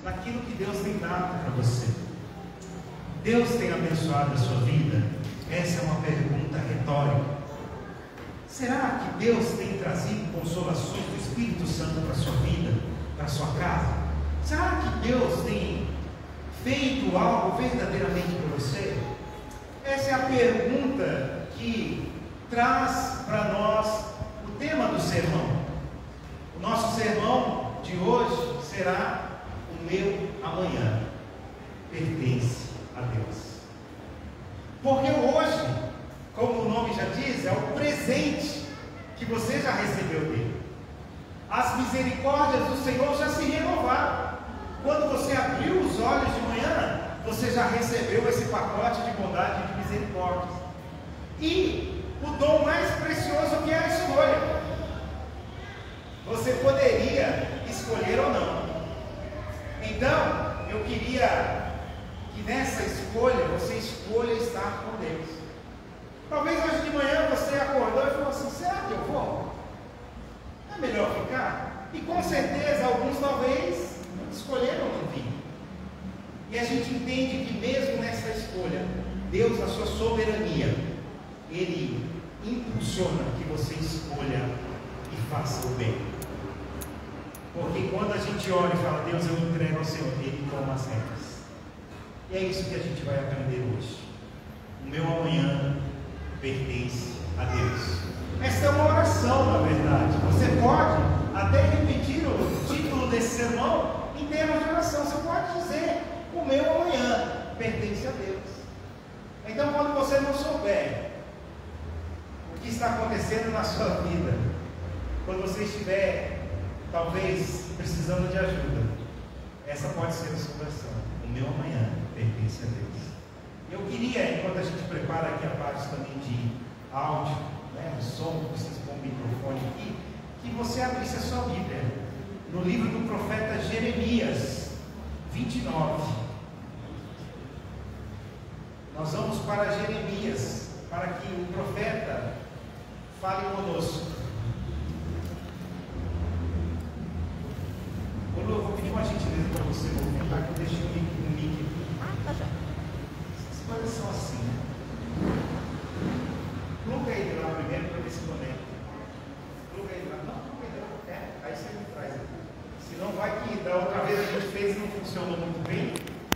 naquilo que Deus tem dado para você? Deus tem abençoado a sua vida? Essa é uma pergunta retórica. Será que Deus tem trazido consolações do Espírito Santo para a sua vida, para a sua casa? Será que Deus tem feito algo verdadeiramente por você? Essa é a pergunta que traz para nós o tema do sermão. O nosso sermão de hoje será: o meu amanhã pertence a Deus. Porque hoje, como o nome já diz, é o presente que você já recebeu dele. As misericórdias do Senhor já se renovaram. Quando você abriu os olhos de manhã, você já recebeu esse pacote de bondade e de misericórdias. E o dom mais precioso, que é a escolha. Você poderia escolher ou não. Então, eu queria que nessa escolha, você escolha estar com Deus. Talvez hoje de manhã você acordou e falou assim: será que eu vou? É melhor ficar? E com certeza alguns talvez escolheram não vir. E a gente entende que mesmo nessa escolha, Deus, na sua soberania, Ele impulsiona que você escolha e faça o bem. Porque quando a gente ora e fala: Deus, eu entrego ao Senhor, Ele toma as rédeas. E é isso que a gente vai aprender hoje. O meu amanhã pertence a Deus. Essa é uma oração, na verdade. Você pode até repetir o título desse sermão em termos de oração. Você pode dizer: o meu amanhã pertence a Deus. Então, quando você não souber o que está acontecendo na sua vida, quando você estiver talvez precisando de ajuda, essa pode ser a sua oração: o meu amanhã pertence a Deus. Eu queria, enquanto a gente prepara aqui a parte também de áudio, o som, vocês com o microfone aqui, que você abrisse a sua Bíblia no livro do profeta Jeremias 29. Nós vamos para Jeremias, para que o profeta fale conosco. Eu vou pedir uma gentileza para você movimentar, que eu deixei o mic aqui. As coisas são assim, né? Pluga ele lá primeiro para ver se conecta. Pluga ele lá. Não, pluga ele lá. Aí você me traz aqui. Senão vai que da outra vez a gente fez e não funcionou muito bem.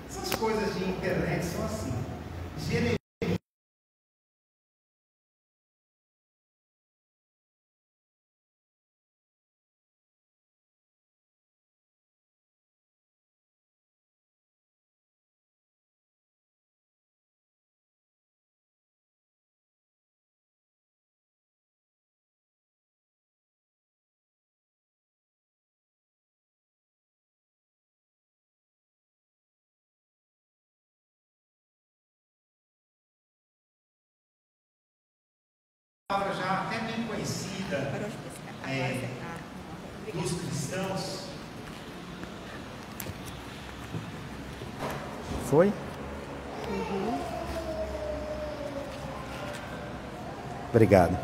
Essas coisas de internet são assim. Jeremias. Palavra já até bem conhecida dos cristãos. Foi? Obrigado.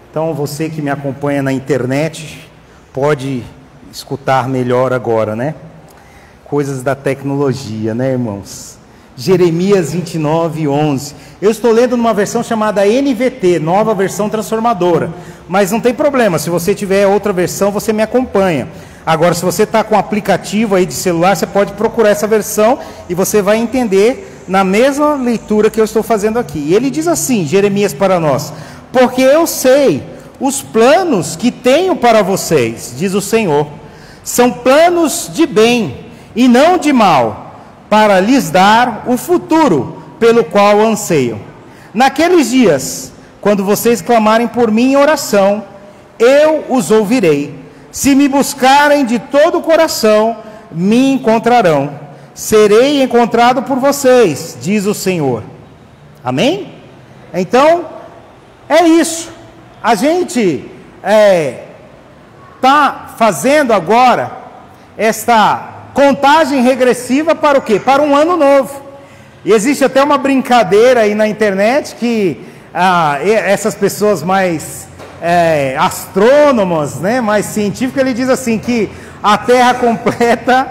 Então, você que me acompanha na internet pode escutar melhor agora, né? Coisas da tecnologia, né, irmãos? Jeremias 29, 11. Eu estou lendo numa versão chamada NVT, Nova Versão Transformadora. Mas não tem problema, se você tiver outra versão, você me acompanha. Agora, se você está com um aplicativo aí de celular, você pode procurar essa versão e você vai entender na mesma leitura que eu estou fazendo aqui. E ele diz assim, Jeremias para nós: porque eu sei os planos que tenho para vocês, diz o Senhor, são planos de bem e não de mal, para lhes dar o futuro pelo qual anseiam. Naqueles dias, quando vocês clamarem por mim em oração, eu os ouvirei. Se me buscarem de todo o coração, me encontrarão. Serei encontrado por vocês, diz o Senhor. Amém? Então, é isso. A gente está fazendo agora esta contagem regressiva para o quê? Para um ano novo. E existe até uma brincadeira aí na internet que essas pessoas mais astrônomas, né, mais científicas, ele diz assim que a Terra completa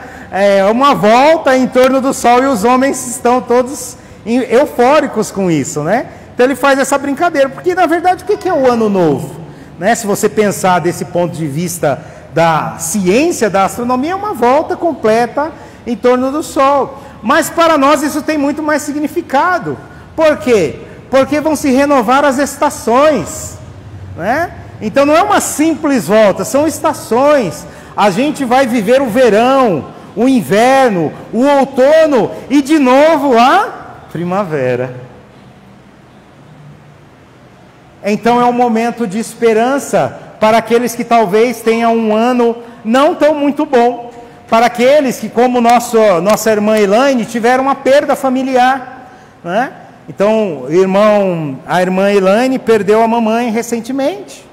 uma volta em torno do sol, e os homens estão todos eufóricos com isso, né? Então ele faz essa brincadeira, porque na verdade o que é o ano novo? Né? Se você pensar desse ponto de vista da ciência, da astronomia, é uma volta completa em torno do sol. Mas para nós isso tem muito mais significado. Por quê? Porque vão se renovar as estações, né? Então não é uma simples volta, são estações. A gente vai viver o verão, o inverno, o outono e de novo a primavera. Então é um momento de esperança para aqueles que talvez tenham um ano não tão muito bom, para aqueles que, como nossa irmã Elaine, tiveram uma perda familiar, né? Então a irmã Elaine perdeu a mamãe recentemente,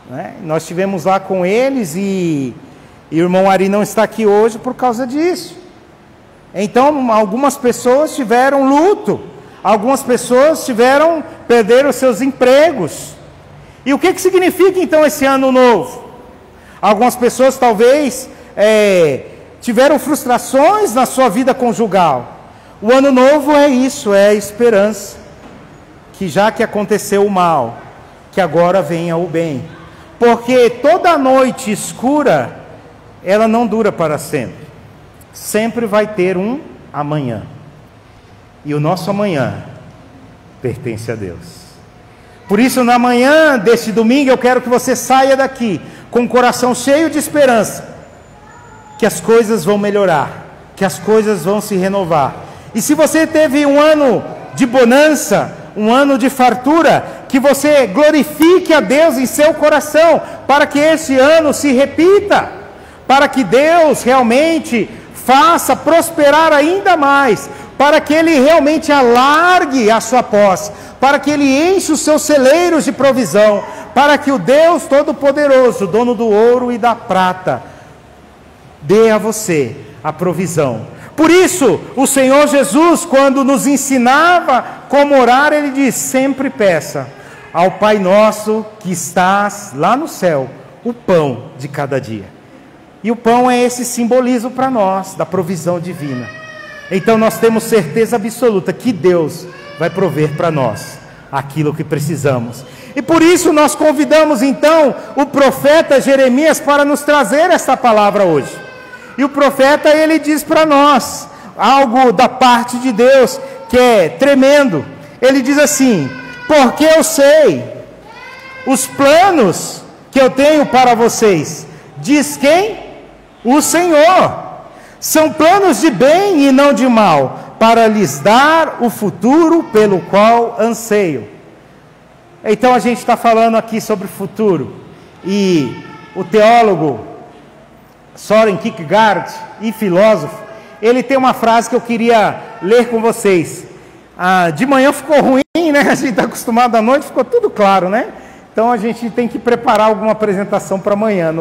né? Nós estivemos lá com eles e o irmão Ari não está aqui hoje por causa disso. Então algumas pessoas tiveram luto, algumas pessoas perderam seus empregos. E o que significa então esse ano novo? Algumas pessoas talvez tiveram frustrações na sua vida conjugal. O ano novo é isso, é a esperança, que já que aconteceu o mal, que agora venha o bem. Porque toda noite escura, ela não dura para sempre. Sempre vai ter um amanhã. E o nosso amanhã pertence a Deus. Por isso, na manhã deste domingo, eu quero que você saia daqui com o coração cheio de esperança, que as coisas vão melhorar, que as coisas vão se renovar. E se você teve um ano de bonança, um ano de fartura, que você glorifique a Deus em seu coração, para que esse ano se repita, para que Deus realmente faça prosperar ainda mais, para que Ele realmente alargue a sua posse, para que Ele enche os seus celeiros de provisão, para que o Deus Todo-Poderoso, dono do ouro e da prata, dê a você a provisão. Por isso, o Senhor Jesus, quando nos ensinava como orar, Ele diz: sempre peça ao Pai nosso que estás lá no céu, o pão de cada dia. E o pão é esse simbolismo para nós, da provisão divina. Então nós temos certeza absoluta que Deus vai prover para nós aquilo que precisamos. E por isso nós convidamos então o profeta Jeremias para nos trazer esta palavra hoje. E o profeta, ele diz para nós algo da parte de Deus que é tremendo. Ele diz assim: porque eu sei os planos que eu tenho para vocês. Diz quem? O Senhor. São planos de bem e não de mal, para lhes dar o futuro pelo qual anseio. Então a gente está falando aqui sobre futuro. E o teólogo Søren Kierkegaard, e filósofo, ele tem uma frase que eu queria ler com vocês. De manhã ficou ruim, né? A gente está acostumado, à noite ficou tudo claro, né? Então a gente tem que preparar alguma apresentação para amanhã,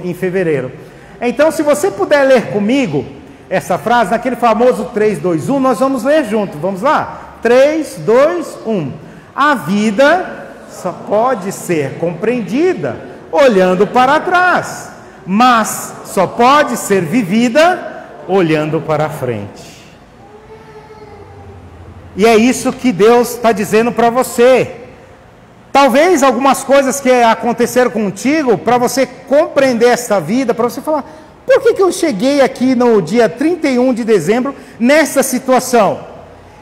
em fevereiro. Então, se você puder ler comigo essa frase, naquele famoso 3, 2, 1, nós vamos ler junto. Vamos lá? 3, 2, 1. A vida só pode ser compreendida olhando para trás, mas só pode ser vivida olhando para frente. E é isso que Deus está dizendo para você. Talvez algumas coisas que aconteceram contigo, para você compreender essa vida, para você falar: por que eu cheguei aqui no dia 31 de dezembro nessa situação?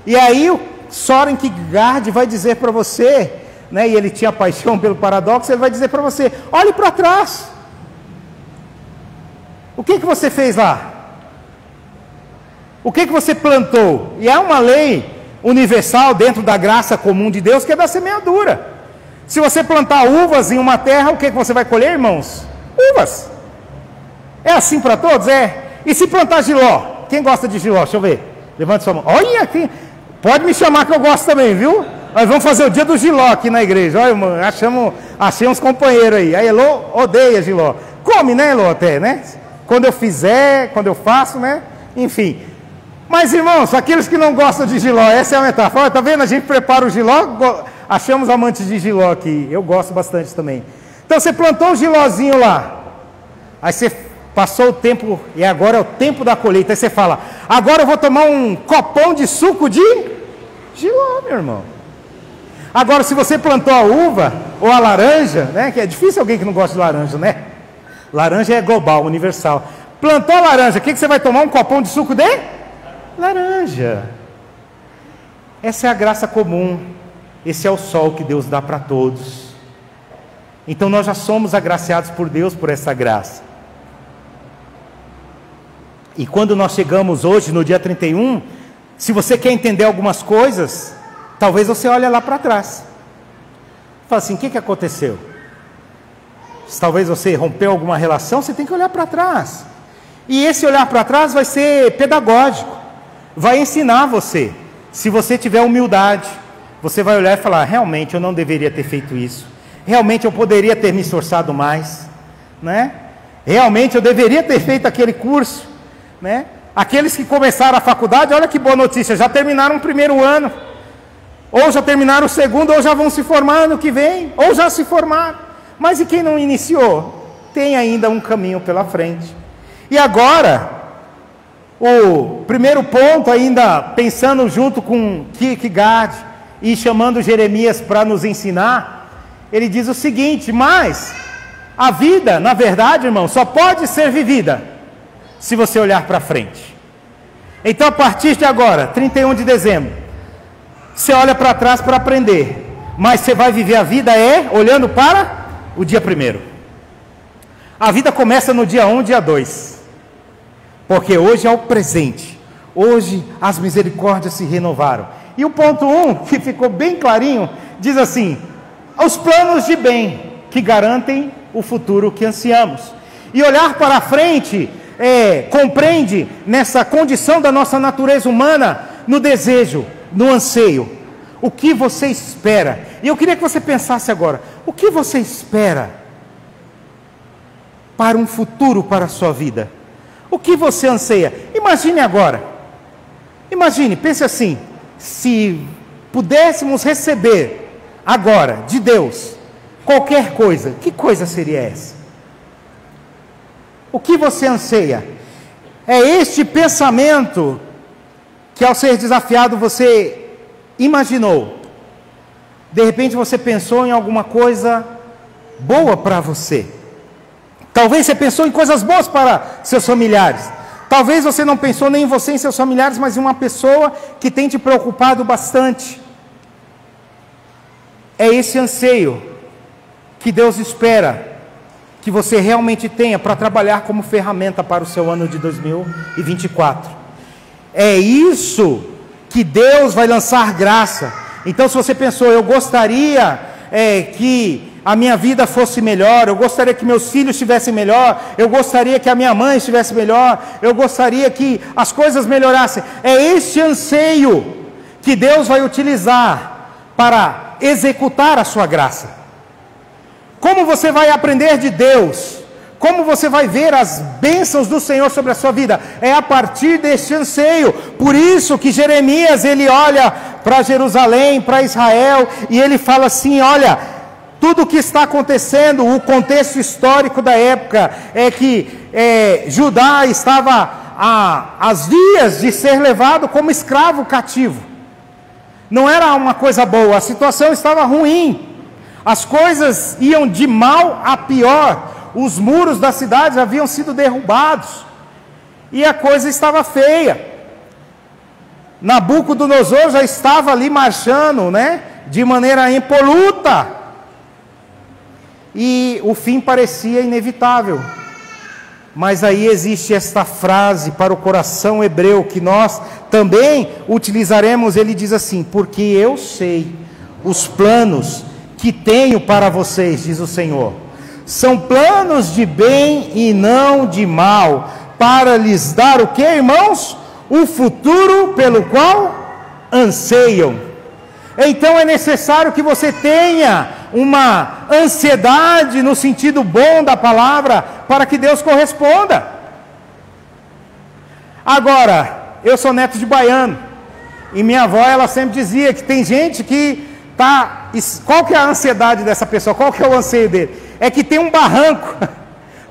E aí o Søren Kierkegaard vai dizer para você, né, e ele tinha paixão pelo paradoxo, ele vai dizer para você: olhe para trás. O que você fez lá? O que você plantou? E há uma lei universal dentro da graça comum de Deus, que é da semeadura. Se você plantar uvas em uma terra, o que você vai colher, irmãos? Uvas. É assim para todos? É. E se plantar jiló? Quem gosta de jiló? Deixa eu ver. Levante sua mão. Olha aqui. Pode me chamar que eu gosto também, viu? Nós vamos fazer o dia do jiló aqui na igreja. Olha, irmão, achei uns companheiros aí. A Elô odeia jiló. Come, né, Elô, até, né? Quando eu fizer, quando eu faço, né? Enfim. Mas, irmãos, aqueles que não gostam de jiló, essa é a metáfora. Olha, tá vendo? A gente prepara o jiló, achamos amantes de jiló aqui. Eu gosto bastante também. Então, você plantou um jilózinho lá. Aí você passou o tempo e agora é o tempo da colheita. Aí você fala, agora eu vou tomar um copão de suco de Giló, meu irmão. Agora, se você plantou a uva ou a laranja, né, que é difícil alguém que não gosta de laranja, né? Laranja é global, universal. Plantou a laranja, o que você vai tomar? Um copão de suco de laranja. Essa é a graça comum. Esse é o sol que Deus dá para todos. Então nós já somos agraciados por Deus por essa graça. E quando nós chegamos hoje, no dia 31, se você quer entender algumas coisas, talvez você olhe lá para trás. Fala assim, o que aconteceu? Se talvez você rompeu alguma relação, você tem que olhar para trás. E esse olhar para trás vai ser pedagógico. Vai ensinar você. Se você tiver humildade, você vai olhar e falar, realmente eu não deveria ter feito isso. Realmente eu poderia ter me esforçado mais, né? Realmente eu deveria ter feito aquele curso, né? Aqueles que começaram a faculdade, olha que boa notícia, já terminaram o primeiro ano, ou já terminaram o segundo, ou já vão se formar ano que vem, ou já se formaram. Mas e quem não iniciou? Tem ainda um caminho pela frente. E agora, o primeiro ponto, ainda pensando junto com Kierkegaard e chamando Jeremias para nos ensinar, ele diz o seguinte, mas a vida, na verdade, irmão, só pode ser vivida se você olhar para frente. Então, a partir de agora, 31 de dezembro, você olha para trás para aprender, mas você vai viver a vida olhando para o dia 1º. A vida começa no dia 1, dia 2, porque hoje é o presente, hoje as misericórdias se renovaram. E o ponto 1, que ficou bem clarinho, diz assim, os planos de bem que garantem o futuro que ansiamos. E olhar para frente compreende nessa condição da nossa natureza humana, no desejo, no anseio. O que você espera? E eu queria que você pensasse agora, o que você espera para um futuro para a sua vida? O que você anseia? Imagine agora, pense assim, se pudéssemos receber agora, de Deus, qualquer coisa, que coisa seria essa? O que você anseia? É este pensamento que ao ser desafiado você imaginou. De repente você pensou em alguma coisa boa para você. Talvez você pensou em coisas boas para seus familiares. Talvez você não pensou nem em você, em seus familiares, mas em uma pessoa que tem te preocupado bastante. É esse anseio que Deus espera que você realmente tenha para trabalhar como ferramenta para o seu ano de 2024. É isso que Deus vai lançar graça. Então, se você pensou, eu gostaria que a minha vida fosse melhor, eu gostaria que meus filhos estivessem melhor, eu gostaria que a minha mãe estivesse melhor, eu gostaria que as coisas melhorassem. É esse anseio que Deus vai utilizar para executar a sua graça. Como você vai aprender de Deus? Como você vai ver as bênçãos do Senhor sobre a sua vida? É a partir deste anseio. Por isso que Jeremias, ele olha para Jerusalém, para Israel, e ele fala assim, olha, tudo o que está acontecendo, o contexto histórico da época, é que Judá estava às vias de ser levado como escravo cativo. Não era uma coisa boa, a situação estava ruim, as coisas iam de mal a pior, os muros da cidade haviam sido derrubados, e a coisa estava feia. Nabucodonosor já estava ali marchando, né, de maneira impoluta, e o fim parecia inevitável. Mas aí existe esta frase para o coração hebreu, que nós também utilizaremos. Ele diz assim, porque eu sei os planos que tenho para vocês, diz o Senhor, são planos de bem e não de mal, para lhes dar o que, irmãos? O futuro pelo qual anseiam. Então é necessário que você tenha uma ansiedade no sentido bom da palavra, para que Deus corresponda. Agora, eu sou neto de baiano, e minha avó, ela sempre dizia que tem gente que tá, qual que é a ansiedade dessa pessoa, qual que é o anseio dele? É que tem um barranco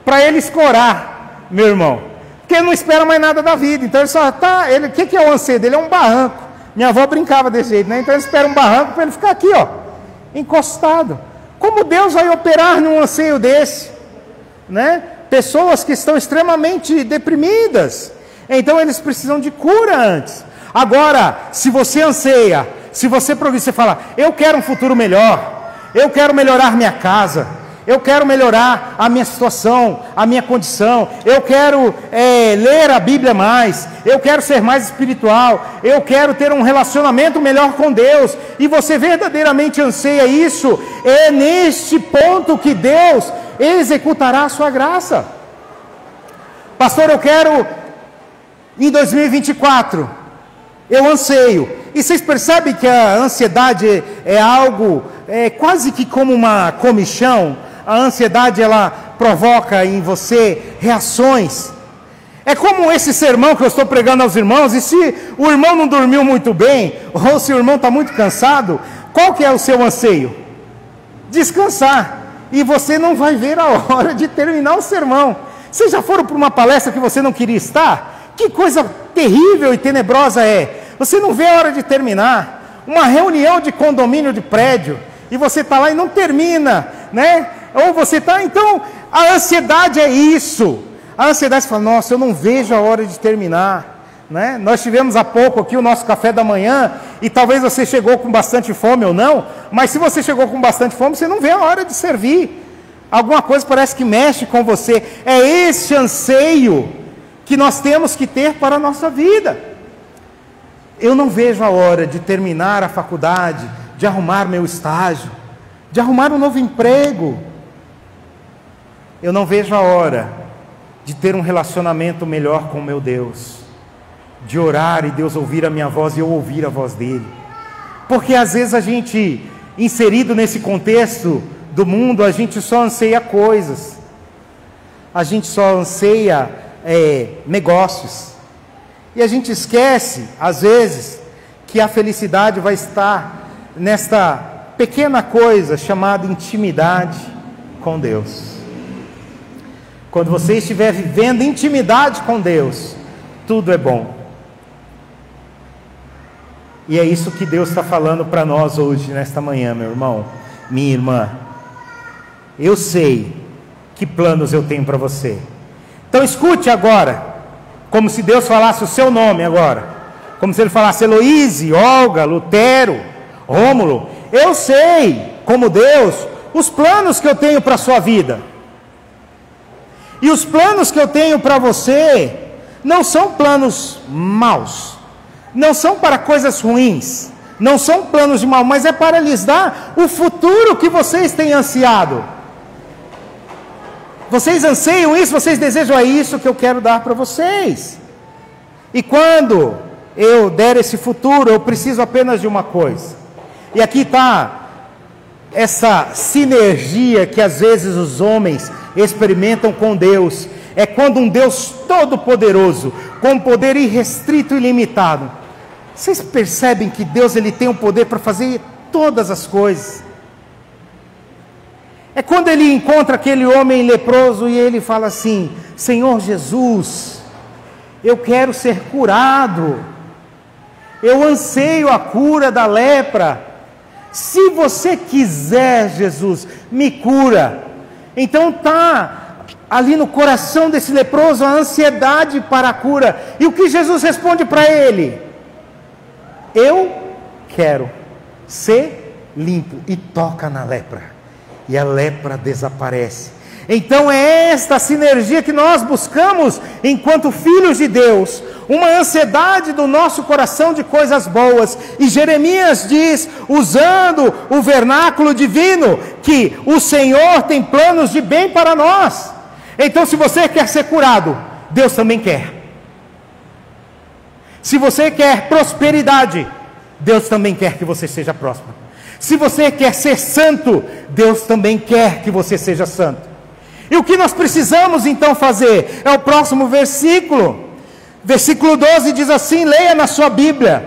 para ele escorar, meu irmão, porque ele não espera mais nada da vida. Então ele só está, o que é o anseio dele? É um barranco. Minha avó brincava desse jeito, né? Então ele espera um barranco para ele ficar aqui, ó, encostado. Como Deus vai operar num anseio desse, né? Pessoas que estão extremamente deprimidas, então eles precisam de cura antes. Agora, se você anseia, se você progride, você fala, eu quero um futuro melhor, eu quero melhorar minha casa, eu quero melhorar a minha situação, a minha condição, eu quero ler a Bíblia mais, eu quero ser mais espiritual, eu quero ter um relacionamento melhor com Deus, e você verdadeiramente anseia isso, é neste ponto que Deus executará a sua graça. Pastor, eu quero em 2024, eu anseio. E vocês percebem que a ansiedade é algo, quase que como uma comichão. A ansiedade, ela provoca em você reações. É como esse sermão que eu estou pregando aos irmãos, e se o irmão não dormiu muito bem, ou se o irmão está muito cansado, qual que é o seu anseio? Descansar. E você não vai ver a hora de terminar o sermão. Vocês já foram para uma palestra que você não queria estar? Que coisa terrível e tenebrosa é. Você não vê a hora de terminar. Uma reunião de condomínio de prédio, e você está lá e não termina, né? Ou você está... Então, a ansiedade é isso. A ansiedade, você fala, nossa, eu não vejo a hora de terminar, né? Nós tivemos há pouco aqui o nosso café da manhã, e talvez você chegou com bastante fome ou não, mas se você chegou com bastante fome, você não vê a hora de servir. Alguma coisa parece que mexe com você. É esse anseio que nós temos que ter para a nossa vida. Eu não vejo a hora de terminar a faculdade, de arrumar meu estágio, de arrumar um novo emprego. Eu não vejo a hora de ter um relacionamento melhor com meu Deus, de orar e Deus ouvir a minha voz e eu ouvir a voz dele. Porque às vezes a gente, inserido nesse contexto do mundo, a gente só anseia coisas, a gente só anseia negócios, e a gente esquece, às vezes, que a felicidade vai estar nesta pequena coisa chamada intimidade com Deus. Quando você estiver vivendo intimidade com Deus, tudo é bom. E é isso que Deus está falando para nós hoje, nesta manhã, meu irmão, minha irmã. Eu sei que planos eu tenho para você. Então escute agora, como se Deus falasse o seu nome agora, como se Ele falasse Heloíse, Olga, Lutero, Rômulo. Eu sei, como Deus, os planos que eu tenho para a sua vida. E os planos que eu tenho para você não são planos maus, não são para coisas ruins, não são planos de mal, mas é para lhes dar o futuro que vocês têm ansiado. Vocês anseiam isso, vocês desejam, é isso que eu quero dar para vocês. E quando eu der esse futuro, eu preciso apenas de uma coisa. E aqui está essa sinergia que às vezes os homens experimentam com Deus. É quando um Deus todo-poderoso, com poder irrestrito e ilimitado. Vocês percebem que Deus ele tem o poder para fazer todas as coisas. É quando ele encontra aquele homem leproso e ele fala assim: Senhor Jesus, eu quero ser curado, eu anseio a cura da lepra. Se você quiser, Jesus, me cura. Então está ali no coração desse leproso a ansiedade para a cura. E o que Jesus responde para ele? Eu quero ser limpo. E toca na lepra. E a lepra desaparece. Então é esta sinergia que nós buscamos enquanto filhos de Deus, uma ansiedade do nosso coração de coisas boas. E Jeremias diz, usando o vernáculo divino, que o Senhor tem planos de bem para nós. Então se você quer ser curado, Deus também quer. Se você quer prosperidade, Deus também quer que você seja próspero. Se você quer ser santo, Deus também quer que você seja santo. E o que nós precisamos então fazer? É o próximo versículo. Versículo 12 diz assim, leia na sua Bíblia: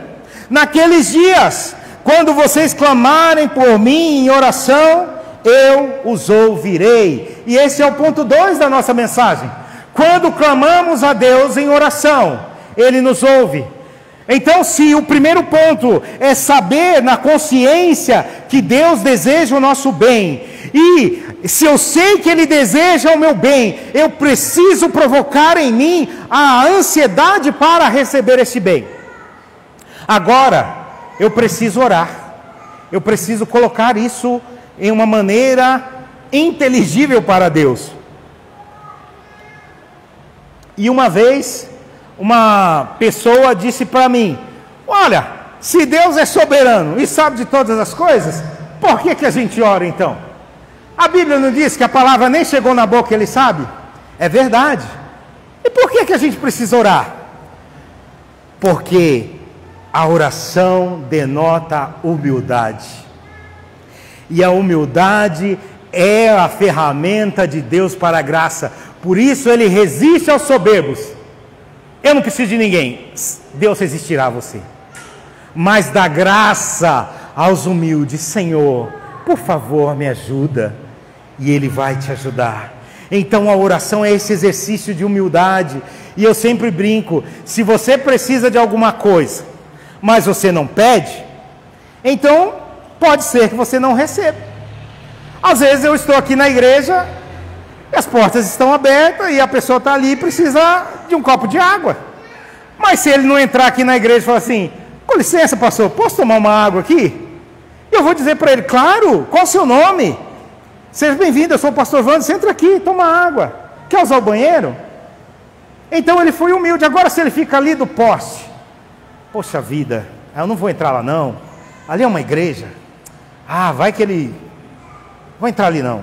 naqueles dias, quando vocês clamarem por mim em oração, eu os ouvirei. E esse é o ponto 2 da nossa mensagem. Quando clamamos a Deus em oração, Ele nos ouve. Então, se o primeiro ponto é saber na consciência que Deus deseja o nosso bem, e se eu sei que Ele deseja o meu bem, eu preciso provocar em mim a ansiedade para receber esse bem. Agora, eu preciso orar, eu preciso colocar isso em uma maneira inteligível para Deus. E uma vez, uma pessoa disse para mim: olha, se Deus é soberano e sabe de todas as coisas, por que a gente ora então? A Bíblia não diz que a palavra nem chegou na boca, Ele sabe? É verdade. E por que a gente precisa orar? Porque a oração denota humildade. E a humildade é a ferramenta de Deus para a graça. Por isso Ele resiste aos soberbos. Eu não preciso de ninguém. Deus resistirá a você. Mas dá graça aos humildes. Senhor, por favor, me ajuda. E Ele vai te ajudar. Então a oração é esse exercício de humildade. E eu sempre brinco: se você precisa de alguma coisa, mas você não pede, então pode ser que você não receba. Às vezes eu estou aqui na igreja, as portas estão abertas e a pessoa está ali e precisa de um copo de água. Mas se ele não entrar aqui na igreja e falar assim: com licença, pastor, posso tomar uma água aqui? Eu vou dizer para ele: claro, qual o seu nome? Seja bem-vindo, eu sou o pastor Wander, entra aqui, toma água. Quer usar o banheiro? Então ele foi humilde. Agora, se ele fica ali do poste, poxa vida, eu não vou entrar lá não, ali é uma igreja, vai que ele, vou entrar ali não.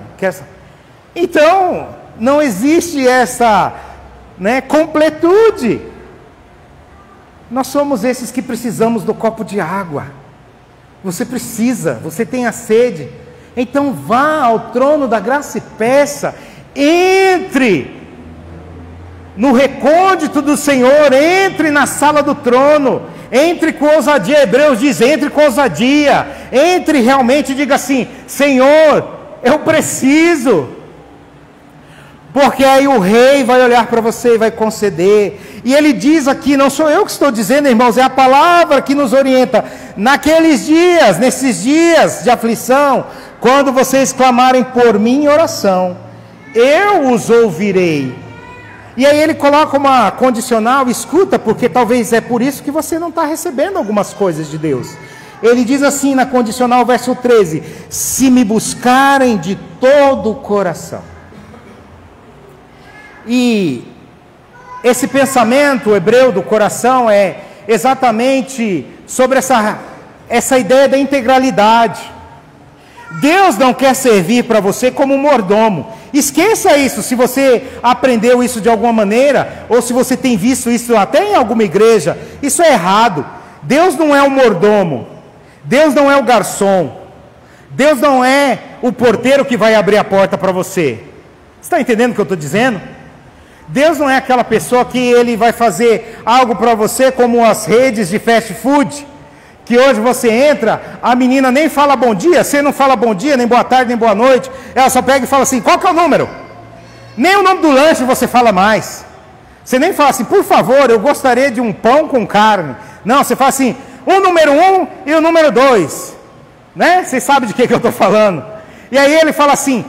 Então, não existe essa completude. Nós somos esses que precisamos do copo de água. Você precisa, você tem a sede. Então vá ao trono da graça e peça. Entre no recôndito do Senhor, entre na sala do trono, entre com ousadia. Hebreus diz: entre com ousadia, entre realmente, diga assim: Senhor, eu preciso. Porque aí o rei vai olhar para você e vai conceder. E ele diz aqui, não sou eu que estou dizendo, irmãos, é a palavra que nos orienta. Naqueles dias, nesses dias de aflição, quando vocês clamarem por mim em oração, eu os ouvirei. E aí ele coloca uma condicional: escuta, porque talvez é por isso que você não está recebendo algumas coisas de Deus. Ele diz assim na condicional, verso 13: se me buscarem de todo o coração. E esse pensamento hebreu do coração é exatamente sobre essa ideia da integralidade. Deus não quer servir para você como um mordomo. Esqueça isso. Se você aprendeu isso de alguma maneira, ou se você tem visto isso até em alguma igreja, isso é errado. Deus não é o mordomo, Deus não é o garçom, Deus não é o porteiro que vai abrir a porta para você. Você está entendendo o que eu estou dizendo? Deus não é aquela pessoa que Ele vai fazer algo para você como as redes de fast food, que hoje você entra, a menina nem fala bom dia, você não fala bom dia, nem boa tarde, nem boa noite, ela só pega e fala assim: qual que é o número? Nem o nome do lanche você fala mais. Você nem fala assim: por favor, eu gostaria de um pão com carne. Não, você fala assim: o número 1 e o número 2, né? Vocês sabem de que eu estou falando. E aí ele fala assim: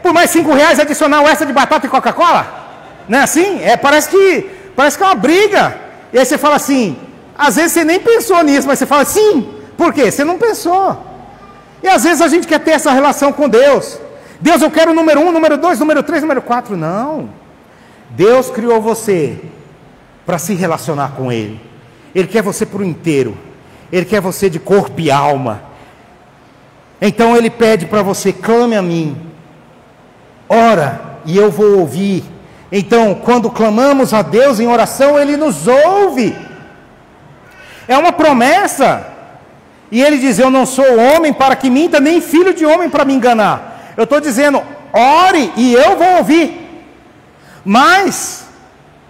por mais R$5 adicional essa de batata e Coca-Cola? Não é assim? Parece que é uma briga. E aí você fala assim, às vezes você nem pensou nisso, mas você fala sim. Por quê? Você não pensou. E às vezes a gente quer ter essa relação com Deus. Deus, eu quero o número 1, número 2, número 3, número 4. Não. Deus criou você para se relacionar com Ele. Ele quer você por inteiro. Ele quer você de corpo e alma. Então Ele pede para você: clame a mim, ora e eu vou ouvir. Então, quando clamamos a Deus em oração, Ele nos ouve. É uma promessa. E Ele diz: eu não sou homem para que minta, nem filho de homem para me enganar. Eu estou dizendo: ore e eu vou ouvir. Mas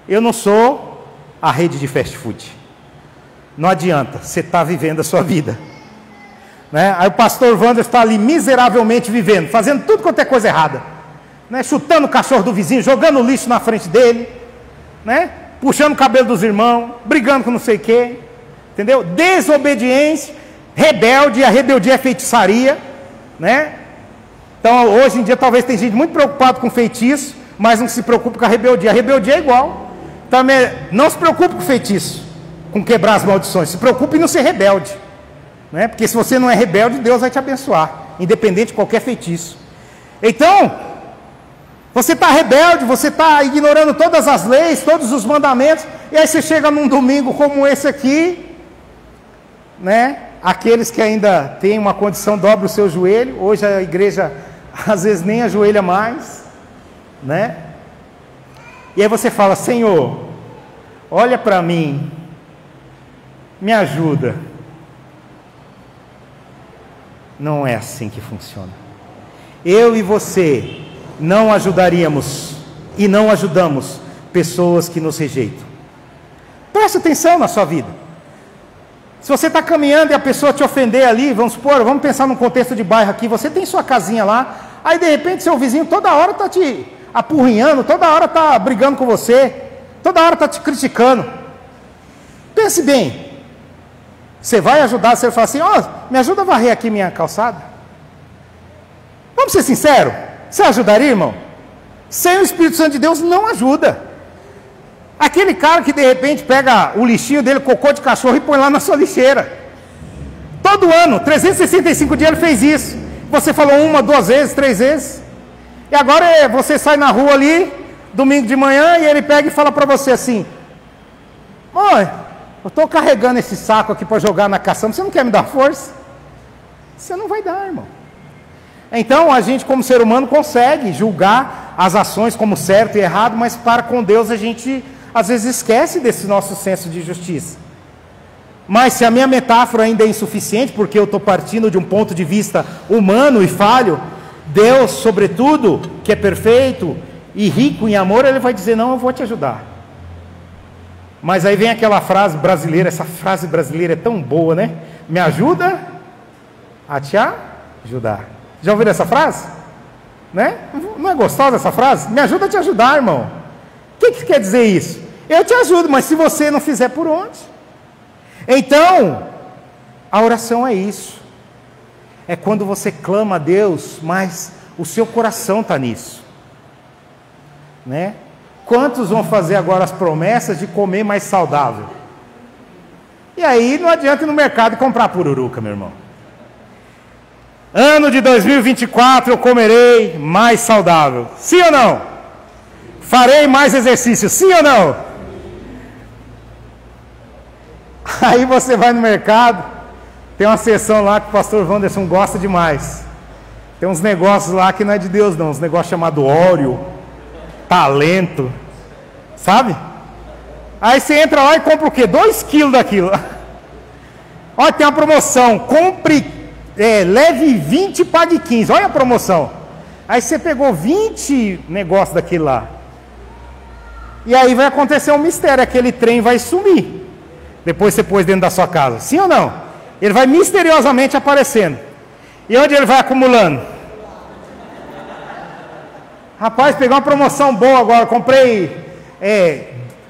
eu não sou a rede de fast food. Não adianta, você está vivendo a sua vida, né? Aí o pastor Wander está ali miseravelmente vivendo, fazendo tudo quanto é coisa errada. né? Chutando o cachorro do vizinho, jogando lixo na frente dele, né? Puxando o cabelo dos irmãos, brigando com não sei o quê, entendeu? Desobediência, rebelde, a rebeldia é feitiçaria, né? Então hoje em dia talvez tem gente muito preocupada com feitiço, mas não se preocupa com a rebeldia é igual. Também não se preocupe com o feitiço, com quebrar as maldições, se preocupe em não ser rebelde, né? Porque se você não é rebelde, Deus vai te abençoar, independente de qualquer feitiço. Então, você está rebelde, você está ignorando todas as leis, todos os mandamentos, e aí você chega num domingo como esse aqui, né? Aqueles que ainda têm uma condição, dobra o seu joelho. Hoje a igreja às vezes nem ajoelha mais, né? E aí você fala: Senhor, olha para mim, me ajuda. Não é assim que funciona. Eu e você não ajudaríamos e não ajudamos pessoas que nos rejeitam. Preste atenção na sua vida. Se você está caminhando e a pessoa te ofender ali, vamos supor, vamos pensar num contexto de bairro aqui, você tem sua casinha lá, aí de repente seu vizinho toda hora está te apurrinhando, toda hora está brigando com você, toda hora está te criticando. Pense bem, você vai ajudar, você vai falar assim: ó, me ajuda a varrer aqui minha calçada? Vamos ser sinceros, você ajudaria, irmão? Sem o Espírito Santo de Deus não ajuda. Aquele cara que de repente pega o lixinho dele, cocô de cachorro, e põe lá na sua lixeira. Todo ano, 365 dias ele fez isso. Você falou 1, 2 vezes, 3 vezes. E agora você sai na rua ali, domingo de manhã, e ele pega e fala para você assim: oi, eu estou carregando esse saco aqui para jogar na caçamba, você não quer me dar força? Você não vai dar, irmão. Então a gente como ser humano consegue julgar as ações como certo e errado, mas para com Deus a gente às vezes esquece desse nosso senso de justiça. Mas se a minha metáfora ainda é insuficiente, porque eu estou partindo de um ponto de vista humano e falho, Deus, sobretudo, que é perfeito e rico em amor, Ele vai dizer: não, eu vou te ajudar. Mas aí vem aquela frase brasileira, essa frase brasileira é tão boa, né? Me ajuda a te ajudar. Já ouviram essa frase? Né? Não é gostosa essa frase? Me ajuda a te ajudar, irmão. O que quer dizer isso? Eu te ajudo, mas se você não fizer, por onde? Então, a oração é isso. É quando você clama a Deus, mas o seu coração está nisso, né? Quantos vão fazer agora as promessas de comer mais saudável? E aí não adianta ir no mercado e comprar pururuca, meu irmão. Ano de 2024 eu comerei mais saudável. Sim ou não? Farei mais exercício. Sim ou não? Aí você vai no mercado, tem uma seção lá que o pastor Wanderson gosta demais. Tem uns negócios lá que não é de Deus não, uns negócios chamados óleo, talento, sabe? Aí você entra lá e compra o quê? 2 quilos daquilo. Olha, tem uma promoção, compre, leve 20 e pague 15, olha a promoção. Aí você pegou 20 negócios daquilo lá. E aí vai acontecer um mistério, aquele trem vai sumir. Depois você pôs dentro da sua casa, sim ou não? Ele vai misteriosamente aparecendo. E onde ele vai acumulando? Rapaz, peguei uma promoção boa agora, comprei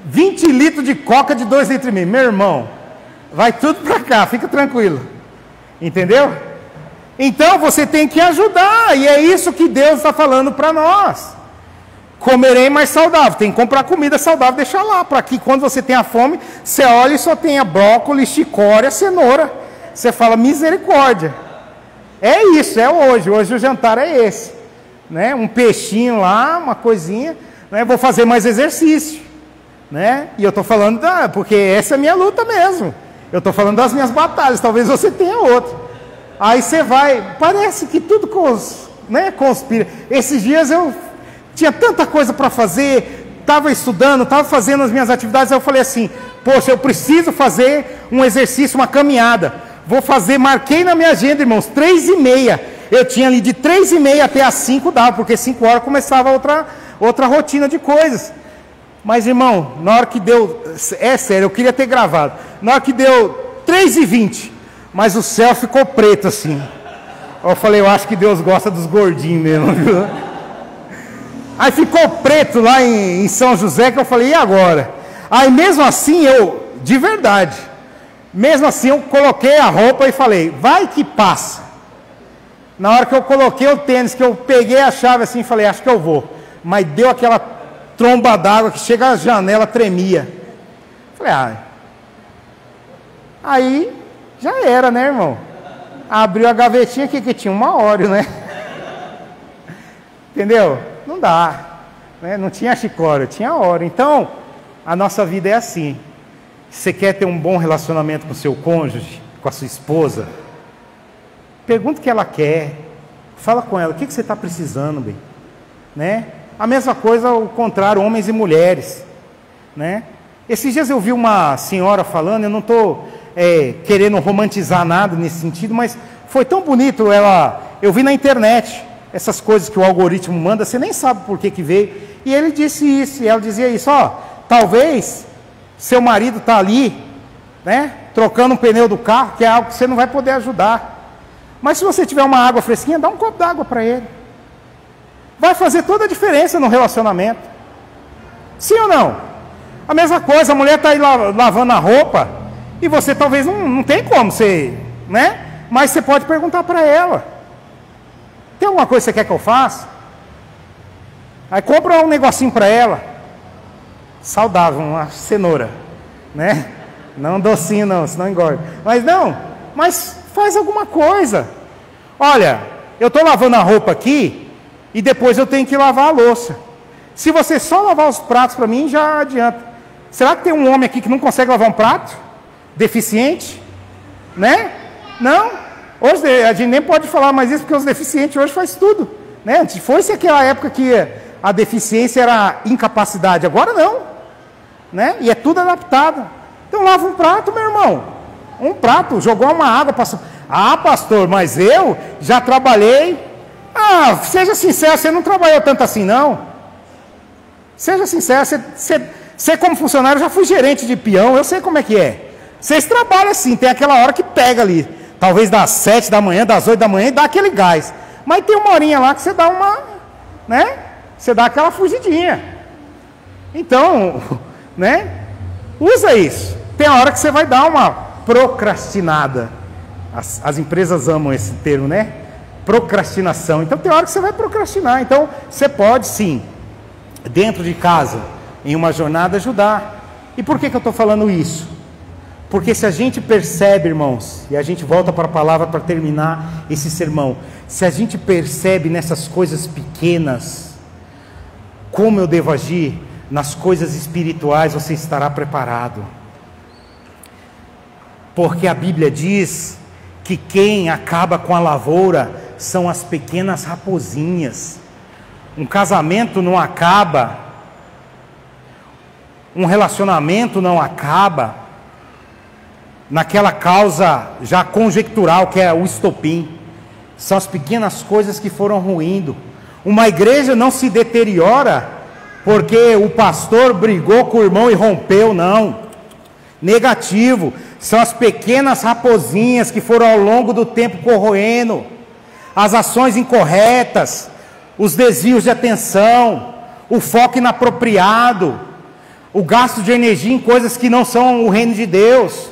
20 litros de coca de 2,5 litros. Meu irmão, vai tudo para cá, fica tranquilo. Entendeu? Então você tem que ajudar, e é isso que Deus está falando para nós. Comerei mais saudável, tem que comprar comida saudável, deixar lá, para que quando você tenha fome, você olha e só tenha brócolis, chicória, cenoura. Você fala: misericórdia. É isso, é hoje o jantar é esse, né? Um peixinho lá, uma coisinha, né? Vou fazer mais exercício, né? E eu estou falando, porque essa é a minha luta mesmo, eu estou falando das minhas batalhas, talvez você tenha outra. Aí você vai, parece que tudo conspira. Esses dias eu tinha tanta coisa para fazer, estava estudando, estava fazendo as minhas atividades, aí eu falei assim: poxa, eu preciso fazer um exercício, uma caminhada. Vou fazer, marquei na minha agenda, irmãos, 3h30. Eu tinha ali de 3h30 até as 5 dava, porque 5 horas começava outra rotina de coisas. Mas, irmão, na hora que deu, é sério, eu queria ter gravado, na hora que deu 3h20, mas o céu ficou preto assim. Eu falei: eu acho que Deus gosta dos gordinhos mesmo, viu? Aí ficou preto lá em São José, que eu falei, e agora? Aí mesmo assim de verdade, mesmo assim eu coloquei a roupa e falei, vai que passa. Na hora que eu coloquei o tênis, que eu peguei a chave assim, falei, acho que eu vou. Mas deu aquela tromba d'água que chega à janela, tremia. Falei, aí já era, né, irmão? Abriu a gavetinha aqui que tinha uma Oreo, né? Entendeu? Não dá, né? Não tinha chicória, tinha Oreo. Então, a nossa vida é assim. Você quer ter um bom relacionamento com o seu cônjuge, com a sua esposa? Pergunta o que ela quer. Fala com ela, o que você está precisando, bem? Né? A mesma coisa, ao contrário, homens e mulheres, né? Esses dias eu vi uma senhora falando, eu não estou querendo romantizar nada nesse sentido, mas foi tão bonito, eu vi na internet, essas coisas que o algoritmo manda, você nem sabe por que veio, e ele disse isso, e ela dizia isso, talvez seu marido está ali, né, trocando um pneu do carro, que é algo que você não vai poder ajudar, mas se você tiver uma água fresquinha, dá um copo d'água para ele, vai fazer toda a diferença no relacionamento, sim ou não? A mesma coisa, a mulher está aí lavando a roupa, e você talvez não tem como, né? Mas você pode perguntar para ela, tem alguma coisa que você quer que eu faça? Aí compra um negocinho para ela, saudável, uma cenoura, né? Não docinho não, senão engorda. Mas faz alguma coisa. Olha, eu estou lavando a roupa aqui, e depois eu tenho que lavar a louça. Se você só lavar os pratos para mim, já adianta. Será que tem um homem aqui que não consegue lavar um prato? Deficiente? Né? Não? Hoje a gente nem pode falar mais isso, porque os deficientes hoje faz tudo. Né? Antes fosse aquela época que a deficiência era incapacidade, agora não. Né? E é tudo adaptado. Então lava um prato, meu irmão. Um prato, jogou uma água, passou. Ah, pastor, mas eu já trabalhei. Seja sincero, você não trabalhou tanto assim, não. Seja sincero, você como funcionário, eu já fui gerente de peão, eu sei como é que é. Vocês trabalham assim, tem aquela hora que pega ali. Talvez das 7 da manhã, das 8 da manhã, e dá aquele gás. Mas tem uma horinha lá que você dá né? Você dá aquela fugidinha. Então, né? Usa isso. Tem a hora que você vai dar uma procrastinada. As empresas amam esse termo, né? Procrastinação. Então tem hora que você vai procrastinar. Então você pode sim, dentro de casa, em uma jornada, ajudar. E por que eu estou falando isso? Porque se a gente percebe, irmãos, e a gente volta para a palavra para terminar esse sermão, se a gente percebe nessas coisas pequenas, como eu devo agir, nas coisas espirituais você estará preparado. Porque a Bíblia diz que quem acaba com a lavoura são as pequenas raposinhas. Um casamento não acaba, um relacionamento não acaba naquela causa já conjectural que é o estopim. São as pequenas coisas que foram ruindo. Uma igreja não se deteriora porque o pastor brigou com o irmão e rompeu, não. Negativo. São as pequenas raposinhas que foram ao longo do tempo corroendo. As ações incorretas, os desvios de atenção, o foco inapropriado, o gasto de energia em coisas que não são o reino de Deus.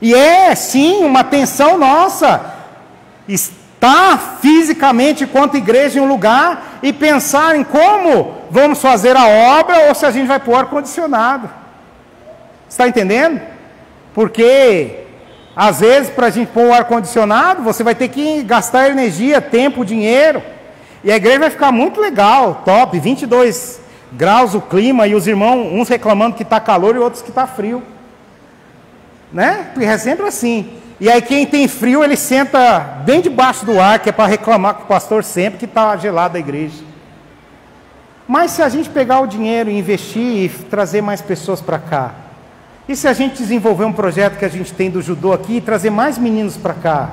E é sim uma tensão nossa estar fisicamente enquanto igreja em um lugar e pensar em como vamos fazer a obra ou se a gente vai pôr ar-condicionado. Está entendendo? Porque às vezes para a gente pôr o ar-condicionado você vai ter que gastar energia, tempo, dinheiro. E a igreja vai ficar muito legal, top, 22 graus o clima e os irmãos, uns reclamando que está calor e outros que está frio. Né? Porque é sempre assim. E aí quem tem frio, ele senta bem debaixo do ar, que é para reclamar com o pastor sempre que está gelada a igreja. Mas se a gente pegar o dinheiro e investir e trazer mais pessoas para cá, e se a gente desenvolver um projeto que a gente tem do judô aqui e trazer mais meninos para cá,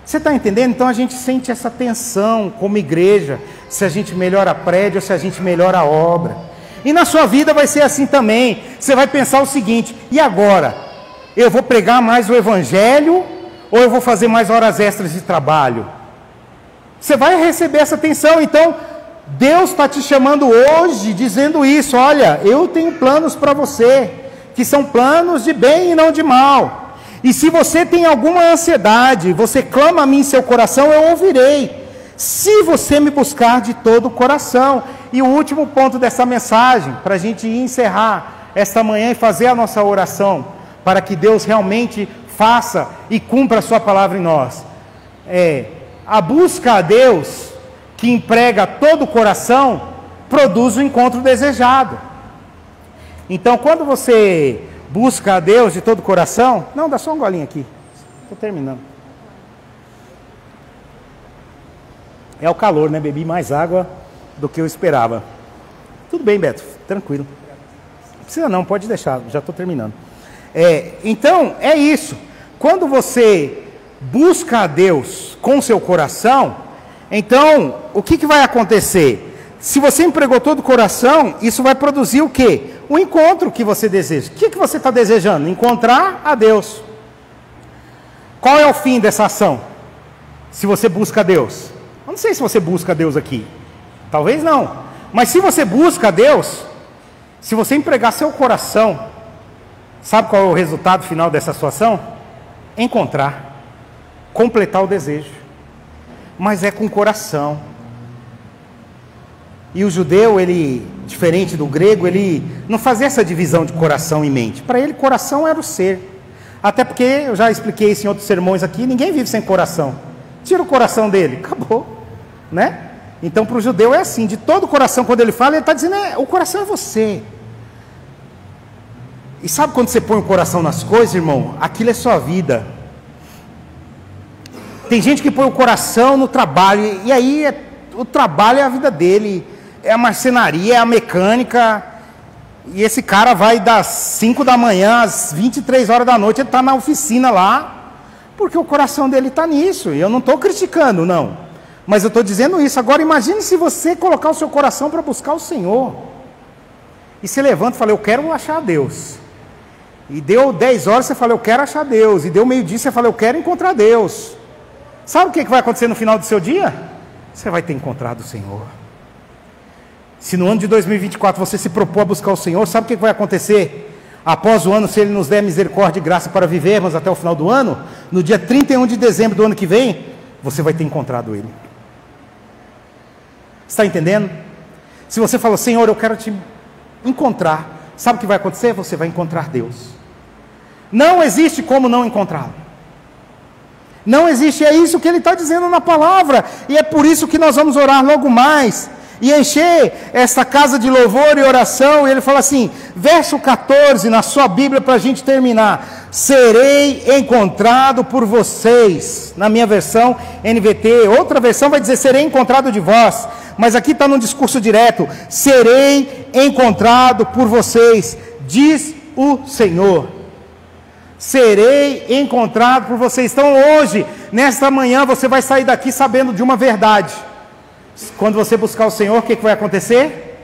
você está entendendo? Então a gente sente essa tensão como igreja, se a gente melhora prédio ou se a gente melhora a obra. E na sua vida vai ser assim também. Você vai pensar o seguinte: e agora? Eu vou pregar mais o evangelho ou eu vou fazer mais horas extras de trabalho? Você vai receber essa tensão. Então Deus está te chamando hoje, dizendo isso: olha, eu tenho planos para você, que são planos de bem e não de mal. E se você tem alguma ansiedade, você clama a mim em seu coração, eu ouvirei, se você me buscar de todo o coração. E o último ponto dessa mensagem, para a gente encerrar esta manhã e fazer a nossa oração, para que Deus realmente faça e cumpra a sua palavra em nós, a busca a Deus, que emprega todo o coração, produz o encontro desejado. Então, quando você busca a Deus de todo o coração... Não, dá só um golinho aqui, estou terminando. É o calor, né? Bebi mais água do que eu esperava. Tudo bem, Beto, tranquilo. Não precisa não, pode deixar, já estou terminando. Então, é isso. Quando você busca a Deus com o seu coração, então, o que vai acontecer? Se você empregou todo o coração, isso vai produzir o quê? O encontro que você deseja. O que você está desejando? Encontrar a Deus. Qual é o fim dessa ação? Se você busca a Deus. Eu não sei se você busca a Deus aqui. Talvez não. Mas se você busca a Deus, se você empregar seu coração, sabe qual é o resultado final dessa sua ação? Encontrar. Completar o desejo. Mas é com o coração. E o judeu, ele, diferente do grego, ele não fazia essa divisão de coração e mente. Para ele, coração era o ser. Até porque, eu já expliquei isso em outros sermões aqui, ninguém vive sem coração. Tira o coração dele, acabou, né? Então, para o judeu é assim, de todo o coração, quando ele fala, ele está dizendo, o coração é você. E sabe quando você põe o coração nas coisas, irmão? Aquilo é sua vida. Tem gente que põe o coração no trabalho, e aí o trabalho é a vida dele, é a marcenaria, é a mecânica, e esse cara vai das 5 da manhã às 23 horas da noite, ele está na oficina lá, porque o coração dele está nisso. E eu não estou criticando, não, mas eu estou dizendo isso. Agora imagine se você colocar o seu coração para buscar o Senhor, e se levanta e fala, eu quero achar Deus, e deu 10 horas, você fala, eu quero achar Deus, e deu meio-dia, você fala, eu quero encontrar Deus. Sabe o que vai acontecer no final do seu dia? Você vai ter encontrado o Senhor. Se no ano de 2024 você se propor a buscar o Senhor, sabe o que vai acontecer? Após o ano, se Ele nos der misericórdia e graça para vivermos até o final do ano, no dia 31 de dezembro do ano que vem, você vai ter encontrado Ele. Está entendendo? Se você fala, Senhor, eu quero te encontrar, sabe o que vai acontecer? Você vai encontrar Deus. Não existe como não encontrá-lo. Não existe, é isso que ele está dizendo na palavra, e é por isso que nós vamos orar logo mais, e encher essa casa de louvor e oração. E ele fala assim, verso 14 na sua Bíblia, para a gente terminar: serei encontrado por vocês. Na minha versão NVT, outra versão vai dizer serei encontrado de vós, mas aqui está num discurso direto: serei encontrado por vocês, diz o Senhor. Serei encontrado por vocês. Então hoje, nesta manhã, você vai sair daqui sabendo de uma verdade. Quando você buscar o Senhor, o que vai acontecer?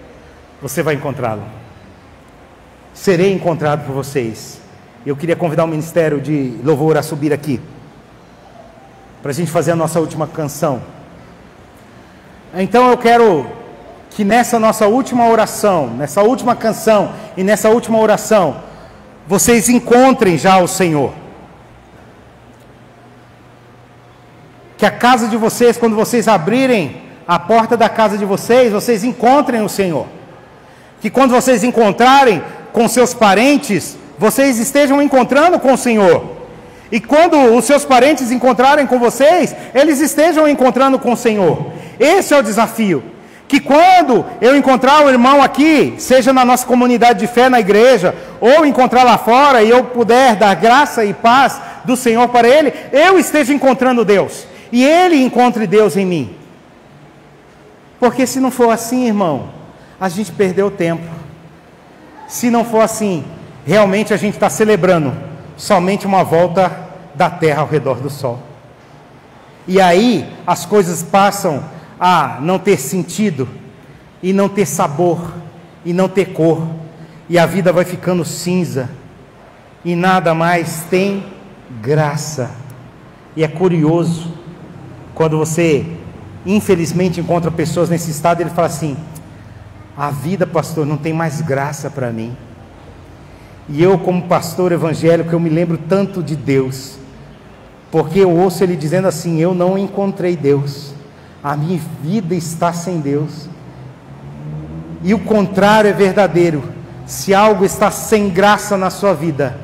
Você vai encontrá-lo. Serei encontrado por vocês. Eu queria convidar o ministério de louvor a subir aqui, para a gente fazer a nossa última canção. Então eu quero que nessa nossa última oração, nessa última canção e nessa última oração, vocês encontrem já o Senhor. Que a casa de vocês, quando vocês abrirem a porta da casa de vocês, vocês encontrem o Senhor. Que quando vocês encontrarem com seus parentes, vocês estejam encontrando com o Senhor. E quando os seus parentes encontrarem com vocês, eles estejam encontrando com o Senhor. Esse é o desafio. Que quando eu encontrar o irmão aqui, seja na nossa comunidade de fé na igreja, ou encontrar lá fora, e eu puder dar graça e paz do Senhor para ele, eu esteja encontrando Deus, e ele encontre Deus em mim. Porque se não for assim, irmão, a gente perdeu tempo. Se não for assim, realmente a gente está celebrando somente uma volta da terra ao redor do sol. E aí as coisas passam a não ter sentido, e não ter sabor, e não ter cor, e a vida vai ficando cinza, e nada mais tem graça. E é curioso, quando você infelizmente encontra pessoas nesse estado, ele fala assim: a vida, pastor, não tem mais graça para mim. E eu, como pastor evangélico, eu me lembro tanto de Deus, porque eu ouço ele dizendo assim: eu não encontrei Deus, a minha vida está sem Deus. E o contrário é verdadeiro. Se algo está sem graça na sua vida,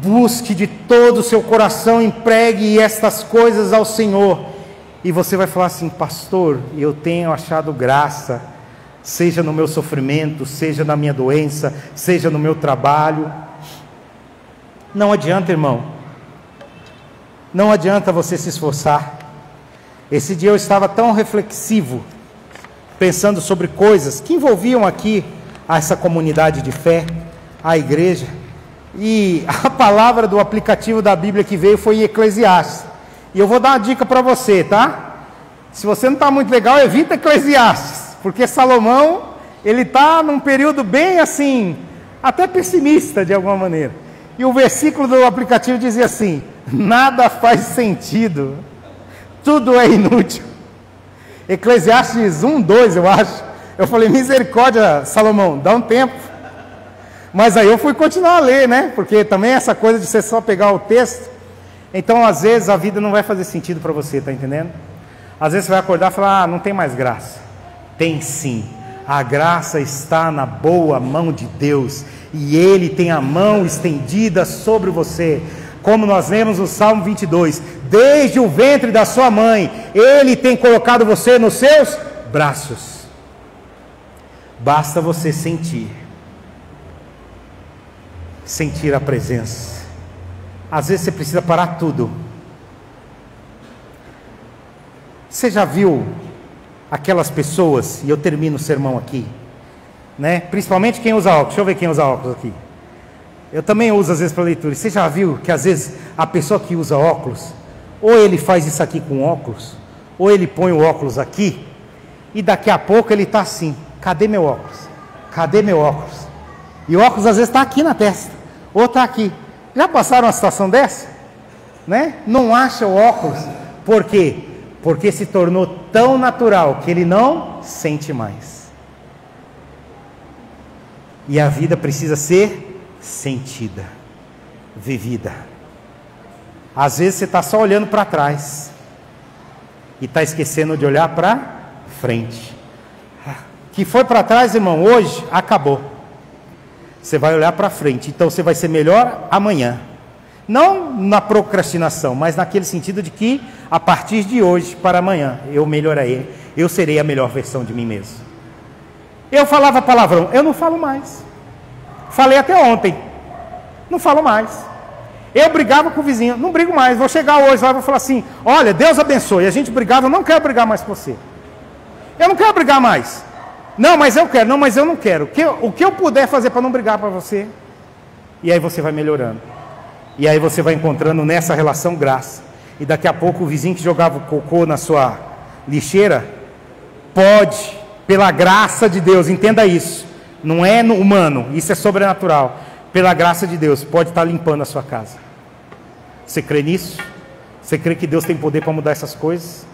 busque de todo o seu coração, empregue estas coisas ao Senhor, e você vai falar assim: pastor, eu tenho achado graça, seja no meu sofrimento, seja na minha doença, seja no meu trabalho. Não adianta, irmão, não adianta você se esforçar. Esse dia eu estava tão reflexivo, pensando sobre coisas que envolviam aqui essa comunidade de fé, a igreja, e a palavra do aplicativo da Bíblia que veio foi em Eclesiastes. E eu vou dar uma dica para você, tá? Se você não está muito legal, evita Eclesiastes, porque Salomão, ele está num período bem assim, até pessimista de alguma maneira. E o versículo do aplicativo dizia assim: nada faz sentido, tudo é inútil. Eclesiastes 1:2, eu acho. Eu falei: misericórdia, Salomão, dá um tempo. Mas aí eu fui continuar a ler, né? Porque também essa coisa de você só pegar o texto. Então, às vezes, a vida não vai fazer sentido para você, tá entendendo? Às vezes você vai acordar e falar: ah, não tem mais graça. Tem sim. A graça está na boa mão de Deus, e Ele tem a mão estendida sobre você. Como nós lemos no Salmo 22, desde o ventre da sua mãe, Ele tem colocado você nos seus braços. Basta você sentir a presença. Às vezes você precisa parar tudo. Você já viu aquelas pessoas, e eu termino o sermão aqui, né? Principalmente quem usa óculos. Deixa eu ver quem usa óculos aqui. Eu também uso às vezes para leitura. Você já viu que às vezes a pessoa que usa óculos, ou ele faz isso aqui com óculos, ou ele põe o óculos aqui, e daqui a pouco ele está assim: cadê meu óculos? Cadê meu óculos? E o óculos às vezes está aqui na testa, ou está aqui. Já passaram uma situação dessa? Né? Não acha o óculos. Por quê? Porque se tornou tão natural que ele não sente mais. E a vida precisa ser sentida, vivida. Às vezes você está só olhando para trás e está esquecendo de olhar para frente. Que foi para trás, irmão, hoje acabou. Você vai olhar para frente, então você vai ser melhor amanhã. Não na procrastinação, mas naquele sentido de que a partir de hoje para amanhã eu melhorarei, eu serei a melhor versão de mim mesmo. Eu falava palavrão, eu não falo mais. Falei até ontem, não falo mais. Eu brigava com o vizinho, não brigo mais. Vou chegar hoje lá e vou falar assim: olha, Deus abençoe. A gente brigava, eu não quero brigar mais com você. Eu não quero brigar mais. Não, mas eu quero. Não, mas eu não quero. O que eu puder fazer para não brigar para você. E aí você vai melhorando. E aí você vai encontrando nessa relação graça. E daqui a pouco o vizinho que jogava o cocô na sua lixeira pode, pela graça de Deus, entenda isso. Não é humano, isso é sobrenatural. Pela graça de Deus, pode estar limpando a sua casa. Você crê nisso? Você crê que Deus tem poder para mudar essas coisas?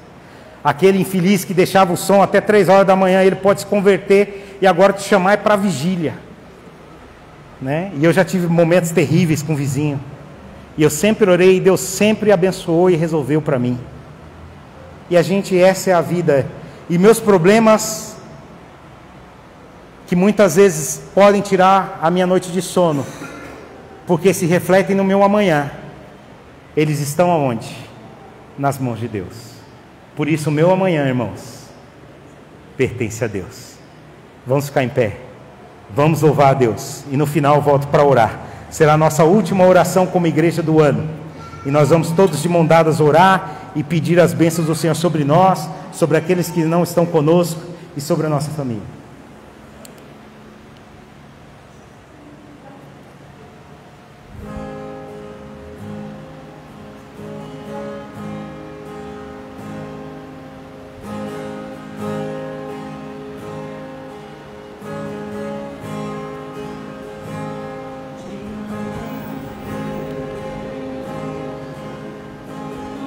Aquele infeliz que deixava o som até 3 horas da manhã, ele pode se converter e agora te chamar é para vigília, né? E eu já tive momentos terríveis com o vizinho, e eu sempre orei e Deus sempre abençoou e resolveu para mim. E essa é a vida. E meus problemas, que muitas vezes podem tirar a minha noite de sono, porque se refletem no meu amanhã, eles estão aonde? Nas mãos de Deus. Por isso o meu amanhã, irmãos, pertence a Deus. Vamos ficar em pé, vamos louvar a Deus, e no final eu volto para orar. Será a nossa última oração como igreja do ano, e nós vamos todos de mão dadas orar e pedir as bênçãos do Senhor sobre nós, sobre aqueles que não estão conosco e sobre a nossa família.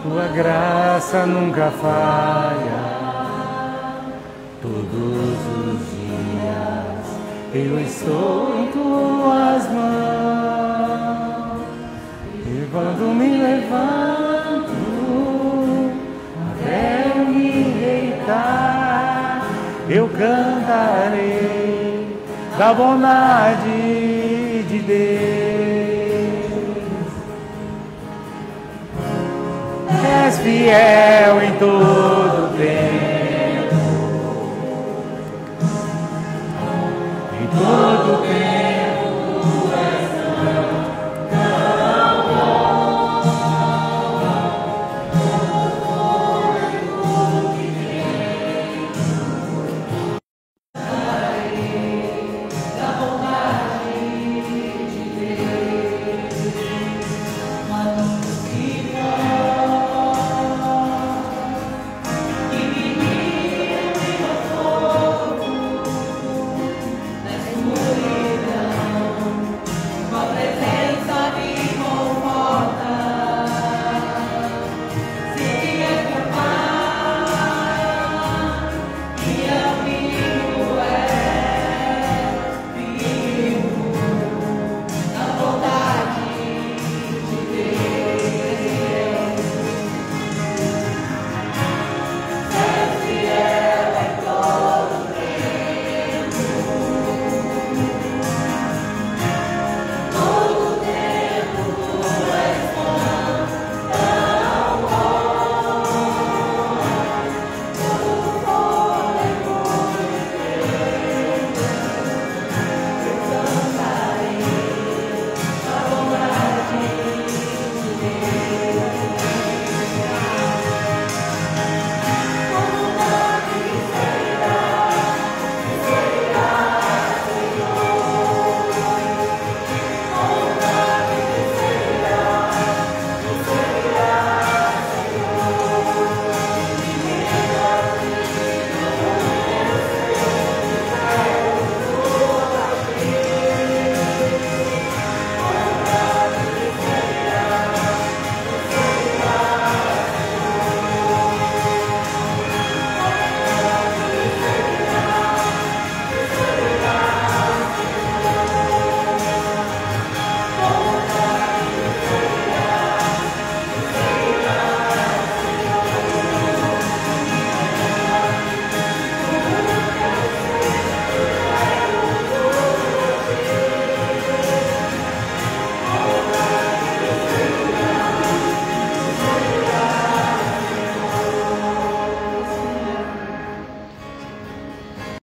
tua graça nunca falha. Todos os dias eu estou em tuas mãos. E quando me levanto até eu me deitar, eu cantarei da bondade de Deus. És fiel em tudo.